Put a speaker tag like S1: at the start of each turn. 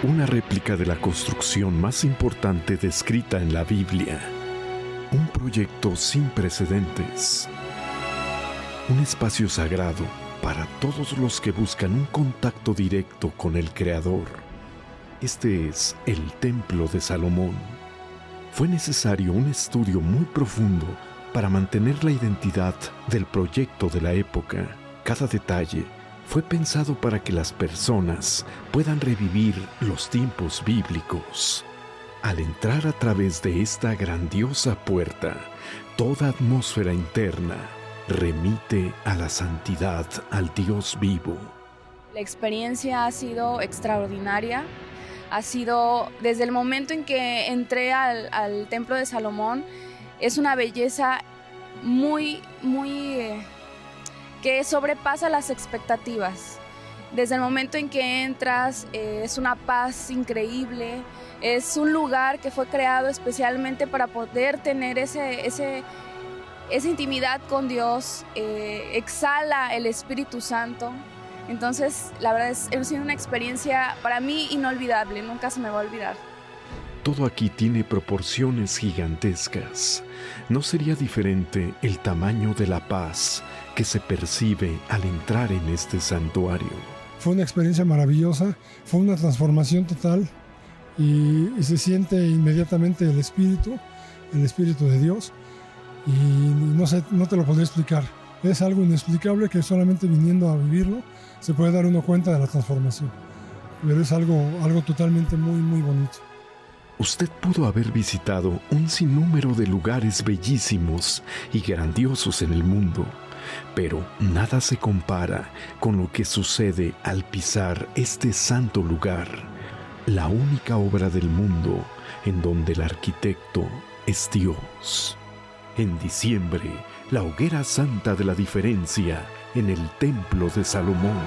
S1: una réplica de la construcción más importante descrita en la Biblia. Un proyecto sin precedentes. Un espacio sagrado para todos los que buscan un contacto directo con el Creador. Este es el Templo de Salomón. Fue necesario un estudio muy profundo para mantener la identidad del proyecto de la época. Cada detalle fue pensado para que las personas puedan revivir los tiempos bíblicos. Al entrar a través de esta grandiosa puerta, toda atmósfera interna remite a la santidad, al Dios vivo.
S2: La experiencia ha sido extraordinaria. Ha sido, desde el momento en que entré al Templo de Salomón, es una belleza muy que sobrepasa las expectativas. Desde el momento en que entras, es una paz increíble. Es un lugar que fue creado especialmente para poder tener esa intimidad con Dios. Exhala el Espíritu Santo. Entonces, la verdad ha sido una experiencia para mí inolvidable, nunca se me va a olvidar.
S1: Todo aquí tiene proporciones gigantescas. No sería diferente el tamaño de la paz que se percibe al entrar en este santuario.
S3: Fue una experiencia maravillosa, fue una transformación total y se siente inmediatamente el Espíritu de Dios, y no sé, no te lo podría explicar. Es algo inexplicable que solamente viniendo a vivirlo se puede dar uno cuenta de la transformación. Pero es algo totalmente muy bonito.
S1: Usted pudo haber visitado un sinnúmero de lugares bellísimos y grandiosos en el mundo, pero nada se compara con lo que sucede al pisar este santo lugar, la única obra del mundo en donde el arquitecto es Dios. En diciembre, la hoguera santa de la diferencia en el Templo de Salomón.